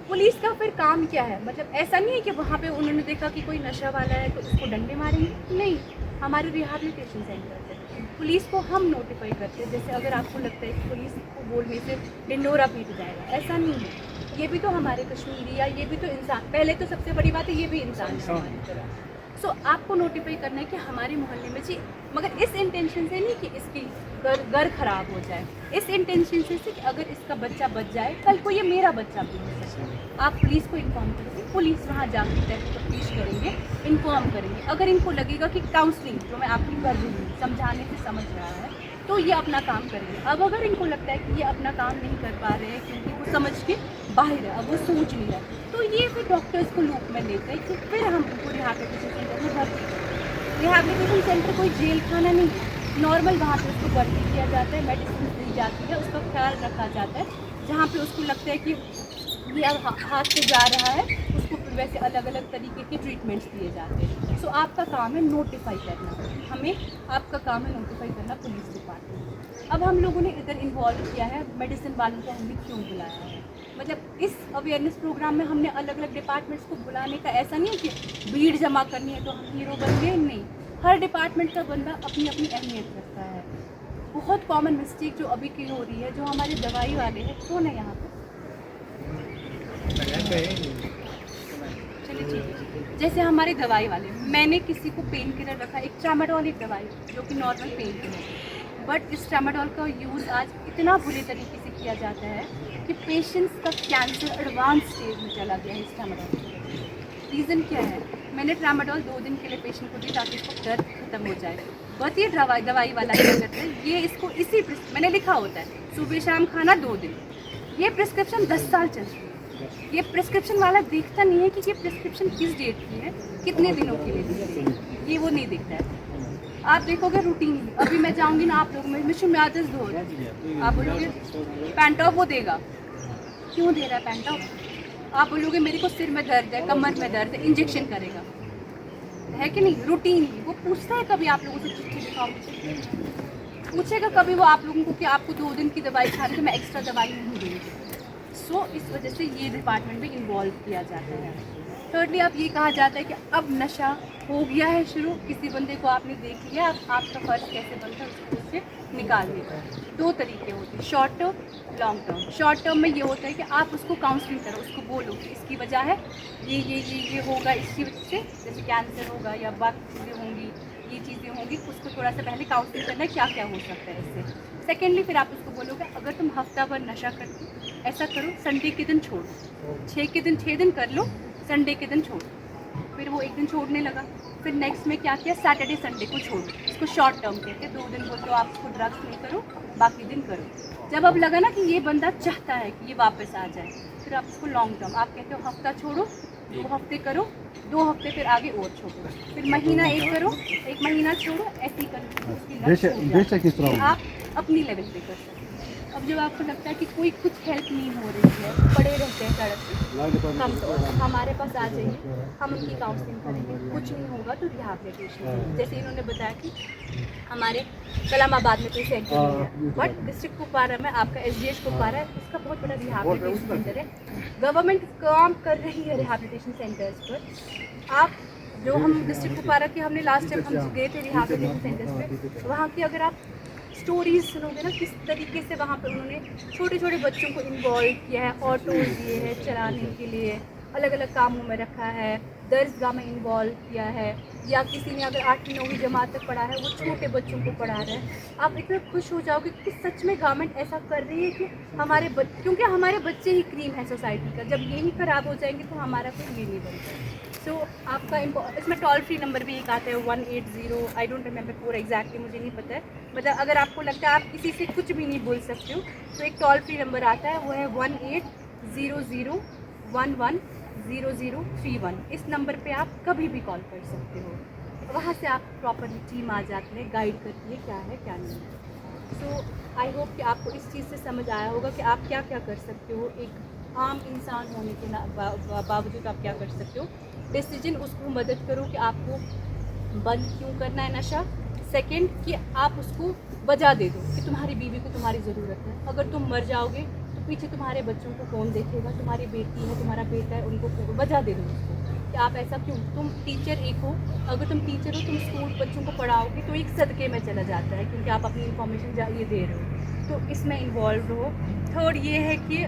पुलिस का फिर काम क्या है? मतलब ऐसा नहीं है कि वहाँ पे उन्होंने देखा कि कोई नशा वाला है तो उसको डंडे मारेंगे, नहीं। हमारे रिहैबिलिटेशन सेंटर है, पुलिस को हम नोटिफाई करते हैं। जैसे अगर आपको लगता है कि पुलिस को बोलने से ढिंढोरा पीट जाएगा, ऐसा नहीं है। ये भी तो हमारे कश्मीरी, या ये भी तो इंसान, पहले तो सबसे बड़ी बात है ये भी इंसान है हमारी तरह। सो आपको नोटिफाई करना है कि हमारे मोहल्ले में जी, मगर इस इंटेंशन से नहीं कि इसकी घर खराब हो जाए, इस इंटेंशन से कि अगर इसका बच्चा बच जाए, कल को ये मेरा बच्चा भी हो सकता है। आप पुलिस को इन्फॉर्म करोगे, पुलिस वहाँ जाकर तफ्तीश करेंगे, इन्फॉर्म करेंगे। अगर इनको लगेगा कि काउंसलिंग जो मैं आपकी कर रही हूँ, समझाने से समझ रहा है, तो ये अपना काम करेंगे। अब अगर इनको लगता है कि ये अपना काम नहीं कर पा रहे हैं क्योंकि वो समझ के बाहर है, अब वो सोच नहीं है, तो ये फिर डॉक्टर्स को लूप में लेते हैं कि फिर हम उनको रिहैबिलिटेशन सेंटर में भर्ती करें। रिहैबिलिटेशन सेंटर कोई जेल खाना नहीं है, नॉर्मल वहाँ पे उसको भर्ती किया जाता है, मेडिसिन दी जाती है, उसका ख्याल रखा जाता है। जहाँ पे उसको लगता है कि ये अब हाथ से जा रहा है, उसको फिर वैसे अलग अलग तरीके के ट्रीटमेंट्स दिए जाते हैं। सो आपका काम है नोटिफाई करना, हमें आपका काम है नोटिफाई करना पुलिस डिपार्टमेंट। अब हम लोगों ने इधर इन्वॉल्व किया है, मेडिसिन वालों को हमने क्यों बुलाया है? मतलब इस अवेयरनेस प्रोग्राम में हमने अलग अलग डिपार्टमेंट्स को बुलाने का ऐसा नहीं है कि भीड़ जमा करनी है तो हम हीरो बन गए, नहीं। हर डिपार्टमेंट का बंदा अपनी अपनी अहमियत रखता है। बहुत कॉमन मिस्टेक जो अभी की हो रही है, जो हमारे दवाई वाले हैं, कौन है यहाँ पे? चलिए ठीक है। जैसे हमारे दवाई वाले, मैंने किसी को पेन किलर रखा, एक ट्रामाडोल एक दवाई जो कि नॉर्मल पेन किलर, बट इस ट्रामाडोल का यूज़ आज इतना बुरे तरीके से किया जाता है कि पेशेंट्स का कैंसर एडवांस स्टेज में चला गया है इस ट्रामाडोल की। रीज़न क्या है? मैंने ट्रामाडोल 2 दिन के लिए पेशेंट को दी ताकि इसको दर्द खत्म हो जाए, बट ये दवाई वाला क्या करता है, ये इसको इसी मैंने लिखा होता है सुबह शाम खाना 2 दिन, ये प्रिस्क्रिप्शन 10 साल चल रही है। ये प्रिस्क्रिप्शन वाला देखता नहीं है कि ये प्रिस्क्रिप्शन किस डेट की है, कितने दिनों के लिए दी है, ये वो नहीं देखता है। आप देखोगे रूटीन, अभी मैं जाऊंगी ना आप लोगों में मिशन दो, आप बोलोगे पैंटॉप वो देगा, क्यों दे रहा है पैंटॉप? आप बोलोगे मेरे को सिर में दर्द है, कमर में दर्द है, इंजेक्शन करेगा, है कि नहीं? रूटीन वो पूछता है कभी आप लोगों से चिट्ठी दिखाओ, पूछेगा कभी वो आप लोगों को कि आपको 2 दिन की दवाई खाने तो मैं एक्स्ट्रा दवाई नहीं दूँगी। सो इस वजह से ये डिपार्टमेंट में इन्वॉल्व किया जाता है। थर्डली अब ये कहा जाता है कि अब नशा हो गया है शुरू, किसी बंदे को आपने देख लिया, अब आपका फ़र्ज कैसे बनता है उसको उससे निकालने का। 2 तरीके होते हैं, short term, long term. Short term में ये होता है कि आप उसको काउंसलिंग करो, उसको बोलो कि इसकी वजह है ये होगा, इसकी वजह से जैसे कैंसर होगा या बाकी चीज़ें होंगी, ये चीज़ें होंगी, उसको थोड़ा सा पहले काउंसलिंग करना है क्या क्या हो सकता है इससे। सेकेंडली फिर आप उसको बोलोगे अगर तुम हफ्ता भर नशा करते ऐसा करो, संडे के दिन छोड़ो, 6 दिन कर लो, संडे के दिन छोड़ो। फिर वो 1 दिन छोड़ने लगा, फिर नेक्स्ट में क्या किया, सैटरडे संडे को छोड़ो। इसको शॉर्ट टर्म कहते हैं, 2 दिन बोलो आप उसको ड्रग्स नहीं करो, बाकी दिन करो। जब अब लगा ना कि ये बंदा चाहता है कि ये वापस आ जाए, फिर आप उसको लॉन्ग टर्म, आप कहते हो हफ्ता छोड़ो, 2 हफ्ते करो, 2 हफ्ते फिर आगे और छोड़ो, फिर महीना 1 करो, 1 महीना छोड़ो, ऐसे ही करो। आप अपनी लेवल पे कर सकते हैं। अब जब आपको लगता है कि कोई कुछ हेल्प नहीं हो रही है, पड़े रहते हैं सड़क पे, हम तो हमारे पास आ जाइए, हम उनकी काउंसलिंग करेंगे। कुछ नहीं होगा तो रिहैबिलिटेशन, जैसे इन्होंने बताया कि हमारे कलामाबाद में कोई सेंटर नहीं है, बट डिस्ट्रिक्ट कुपवारा में आपका SGH कुपवारा है, उसका बहुत बड़ा रिहैबिलिटेशन सेंटर है। गवर्नमेंट काम कर रही है रिहैबिलिटेशन सेंटर्स पर। आप जो हम डिस्ट्रिक्ट कुपवारा के हमने लास्ट टाइम हम गए थे रिहैबिलिटेशन सेंटर्स पे, वहाँ की अगर आप स्टोरीज सुनोगे ना, किस तरीके से वहाँ पे उन्होंने छोटे छोटे बच्चों को इन्वॉल्व किया है, ऑटोज दिए हैं चलाने के लिए, अलग अलग कामों में रखा है, दर्सगाह में इन्वॉल्व किया है, या किसी ने अगर 8वीं 9वीं जमात तक पढ़ा है वो छोटे बच्चों को पढ़ा रहे हैं। आप इतना खुश हो जाओगे कि सच में गवर्नमेंट ऐसा कर रही है कि हमारे क्योंकि हमारे बच्चे ही क्रीम है सोसाइटी का, जब ये ही ख़राब हो जाएंगे तो हमारा कोई ये नहीं बनता। सो आपका इसमें टोल फ्री नंबर भी एक आता है 180, आई डोंट रिमेंबर पूरा एग्जैक्टली, मुझे नहीं पता है, मतलब अगर आपको लगता है आप किसी से कुछ भी नहीं बोल सकते हो तो एक टोल फ्री नंबर आता है, वो है 1800110031। इस नंबर पे आप कभी भी कॉल कर सकते हो, वहाँ से आप प्रॉपरली टीम आ जाती है, गाइड करती है क्या है क्या नहीं है। सो आई होप कि आपको इस चीज़ से समझ आया होगा कि आप क्या क्या कर सकते हो, एक आम इंसान होने के बावजूद आप क्या कर सकते हो। डिसीजन उसको मदद करो कि आपको बंद क्यों करना है नशा। सेकंड कि आप उसको वजह दे दो कि तुम्हारी बीवी को तुम्हारी ज़रूरत है, अगर तुम मर जाओगे तो पीछे तुम्हारे बच्चों को कौन देखेगा, तुम्हारी बेटी है तुम्हारा बेटा है, उनको वजह दे दो उसको कि आप ऐसा क्यों। तुम टीचर एक हो, अगर तुम टीचर हो, तुम स्कूल बच्चों को पढ़ाओगे तो एक सदक़े में चला जाता है क्योंकि आप अपनी इन्फॉर्मेशन ये दे रहे हो, तो इसमें इन्वॉल्व रहो। थर्ड ये है कि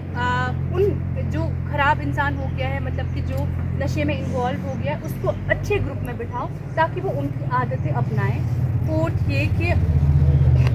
उन जो ख़राब इंसान हो गया है, मतलब कि जो नशे में इन्वॉल्व हो गया है, उसको अच्छे ग्रुप में बिठाओ ताकि वो उनकी आदतें अपनाएं। फोर्थ ये कि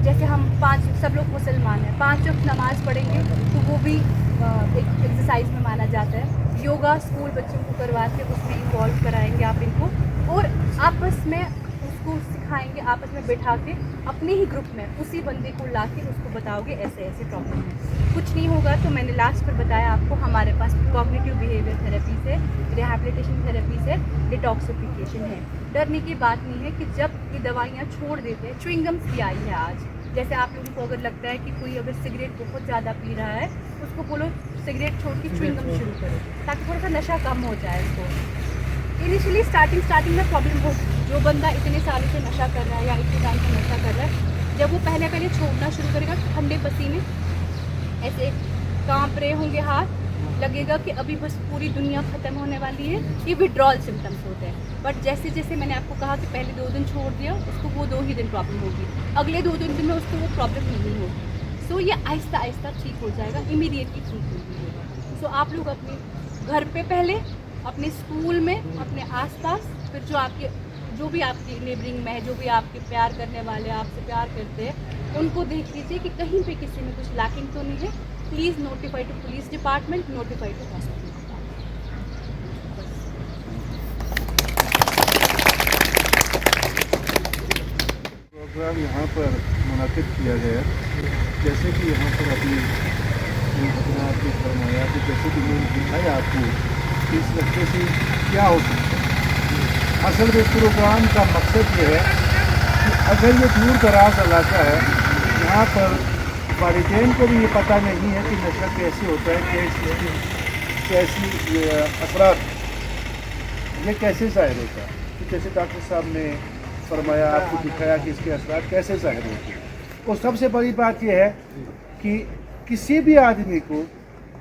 जैसे हम 5 सब लोग मुसलमान हैं, 5 वक्त नमाज़ पढ़ेंगे तो वो भी एक एक्सरसाइज में माना जाता है। योगा स्कूल बच्चों को करवा के उसमें इन्वॉल्व कराएंगे आप इनको, और आपस में उसको सिखाएंगे, आपस में बैठा के अपने ही ग्रुप में उसी बंदे को ला के उसको बताओगे ऐसे ऐसे प्रॉब्लम है। कुछ नहीं होगा तो मैंने लास्ट पर बताया आपको, हमारे पास कॉग्निटिव बिहेवियर थेरेपी से, रिहैबिलिटेशन थेरेपी से, डिटॉक्सिफिकेशन है। डरने की बात नहीं है कि जब ये दवाइयाँ छोड़ देते हैं, च्युइंगम्स भी आई है आज, जैसे आप लोगों को अगर लगता है कि कोई अगर सिगरेट बहुत ज़्यादा पी रहा है, उसको बोलो सिगरेट छोड़ के च्युइंगम शुरू करो ताकि थोड़ा सा नशा कम हो जाए उसको। इनिशियली स्टार्टिंग में प्रॉब्लम हो, जो बंदा इतने सालों से नशा कर रहा है या इतने टाइम से नशा कर रहा है, जब वो पहले छोड़ना शुरू करेगा ठंडे पसीने ऐसे कांप रहे होंगे हाथ, लगेगा कि अभी बस पूरी दुनिया ख़त्म होने वाली है, ये विड्रॉल सिम्टम्स होते हैं। बट जैसे जैसे मैंने आपको कहा कि पहले 2 दिन छोड़ दिया, उसको वो 2 ही दिन प्रॉब्लम होगी, अगले 2 दिन में उसको वो प्रॉब्लम नहीं होगी। सो ये आहिस्ता आहिस्ता ठीक हो जाएगा, इमीडिएटली ठीक नहीं होगा। सो आप लोग अपने घर पे पहले, अपने स्कूल में, अपने आसपास, फिर जो भी आपकी नेबरिंग में है, जो भी आपके प्यार करने वाले आपसे प्यार करते हैं, उनको देख लीजिए कि कहीं पे किसी में कुछ लैकिंग तो नहीं है। Please notify to police department, notify to hospital. Program यहाँ पर मुनाकिद किया गया, जैसे कि यहाँ पर अभी आपने फरमाया कि जैसे कि मैंने दिखाया आपको कि इस लक्ष्य से क्या हो सकता है। असल में प्रोग्राम का मकसद ये है कि अगर ये दूर दराज इलाका है, यहाँ पर वालिदैन को भी ये पता नहीं है कि नशा कैसे होता है, कैसी असरात, ये कैसे ज़ाहिर होता है। तो जैसे डॉक्टर साहब ने फरमाया, आपको दिखाया कि इसके असरात कैसे ज़ाहिर होते हैं। और सबसे बड़ी बात यह है कि किसी भी आदमी को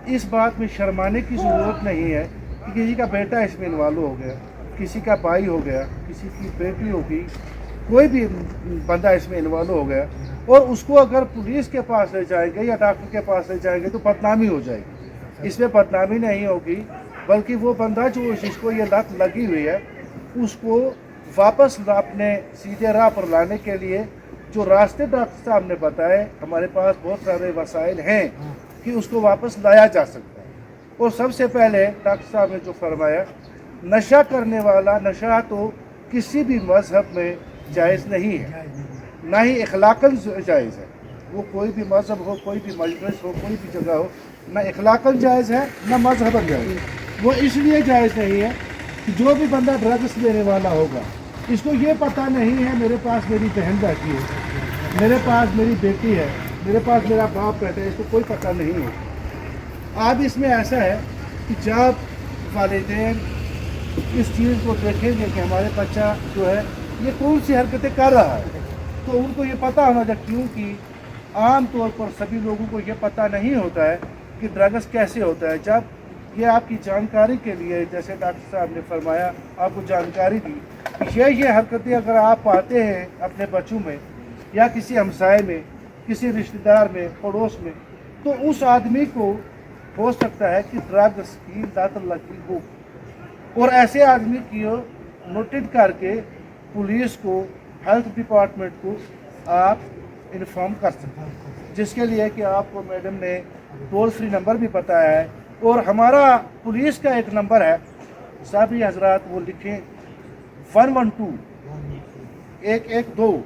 इस बात में शर्माने की ज़रूरत नहीं है कि किसी का बेटा इसमें इन्वॉल्व हो गया, किसी का भाई हो गया, किसी की बेटी होगी, कोई भी बंदा इसमें इन्वॉल्व हो गया और उसको अगर पुलिस के पास ले जाएंगे या डॉक्टर के पास ले जाएंगे तो बदनामी हो जाएगी। इसमें बदनामी नहीं होगी, बल्कि वो बंदा जो जिसको ये लत लगी हुई है उसको वापस अपने सीधे राह पर लाने के लिए जो रास्ते डॉक्टर साहब ने बताए, हमारे पास बहुत सारे वसाइल हैं कि उसको वापस लाया जा सकता है। और सबसे पहले डॉक्टर साहब ने जो फरमाया, नशा करने वाला, नशा तो किसी भी मज़हब में जायज़ नहीं है, ना ही इखलाकन जायज़ है। वो कोई भी मज़हब हो, कोई भी मजलिस हो, कोई भी जगह हो, ना इखलाकन जायज़ है ना मज़हबन जायज़ है। वो इसलिए जायज़ नहीं है कि जो भी बंदा ड्रग्स लेने वाला होगा, इसको ये पता नहीं है मेरे पास मेरी बहन बैठी है, मेरे पास मेरी बेटी है, मेरे पास मेरा बाप बैठा है, इसको कोई पता नहीं है। अब इसमें ऐसा है कि जब वालिदैन इस चीज़ को देखेंगे कि हमारे बच्चा जो है ये कौन सी हरकतें कर रहा है, तो उनको ये पता होना चाहिए, क्योंकि आम तौर पर सभी लोगों को ये पता नहीं होता है कि ड्रग्स कैसे होता है। जब ये आपकी जानकारी के लिए, जैसे डॉक्टर साहब ने फरमाया, आपको जानकारी दी कि ये हरकतें अगर आप पाते हैं अपने बच्चों में या किसी हमसाए में, किसी रिश्तेदार में, पड़ोस में, तो उस आदमी को हो सकता है कि ड्रग्स की लत लगी हो, और ऐसे आदमी की नोटेड करके पुलिस को, हेल्थ डिपार्टमेंट को आप इन्फॉर्म कर सकते हैं, जिसके लिए कि आपको मैडम ने टोल फ्री नंबर भी बताया है, और हमारा पुलिस का एक नंबर है, सभी हजरात वो लिखें 112 112,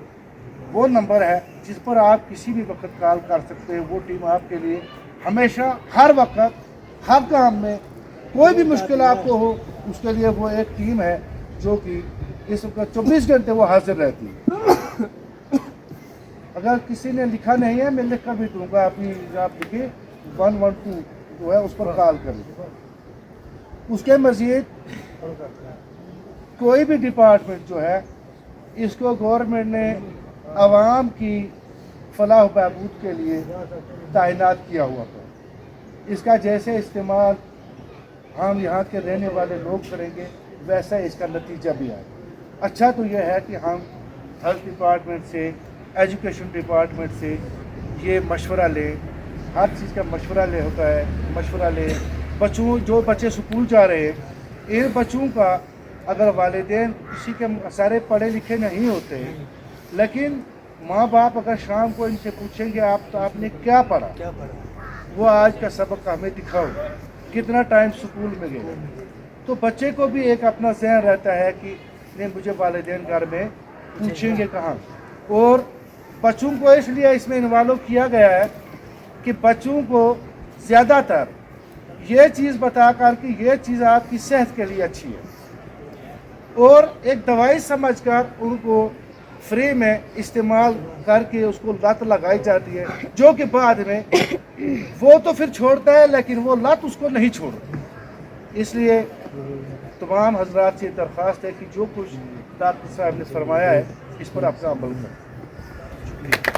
वो नंबर है जिस पर आप किसी भी वक्त कॉल कर सकते हैं। वो टीम आपके लिए हमेशा, हर वक्त, हर काम में कोई भी मुश्किल आपको हो, उसके लिए वो एक टीम है जो कि इस वक्त 24 घंटे वो हाजिर रहती है। अगर किसी ने लिखा नहीं है, मैं लिख कर भी दूंगा, अपनी आप लिखिए 112 जो है उस पर कॉल करें। उसके मज़ीद कोई भी डिपार्टमेंट जो है, इसको गवर्नमेंट ने आवाम की फलाह बहबूद के लिए तैनात किया हुआ था। इसका जैसे इस्तेमाल हम यहाँ के रहने वाले लोग करेंगे, वैसा इसका नतीजा भी आए। अच्छा तो यह है कि हम हेल्थ डिपार्टमेंट से, एजुकेशन डिपार्टमेंट से ये मशवरा लें, हर चीज़ का मशवरा ले होता है, मशवरा लें। बच्चों, जो बच्चे स्कूल जा रहे हैं, इन बच्चों का अगर वालिदैन किसी के सारे पढ़े लिखे नहीं होते, लेकिन माँ बाप अगर शाम को इनसे पूछेंगे आपने क्या पढ़ा, वो आज का सबक हमें दिखाओ, कितना टाइम स्कूल में गए, तो बच्चे को भी एक अपना ज़हन रहता है कि नहीं, मुझे वालिदैन घर में पूछेंगे कहाँ। और बच्चों को इसलिए इसमें इन्वॉल्व किया गया है कि बच्चों को ज़्यादातर ये चीज़ बता कर कि ये चीज़ आपकी सेहत के लिए अच्छी है, और एक दवाई समझकर उनको फ्री में इस्तेमाल करके उसको लत लगाई जाती है, जो कि बाद में वो तो फिर छोड़ता है, लेकिन वो लत उसको नहीं छोड़ती। इसलिए तमाम हजरात से दरख्वास्त है कि जो कुछ डॉक्टर साहब ने फरमाया है, इस पर अपना अमल करें।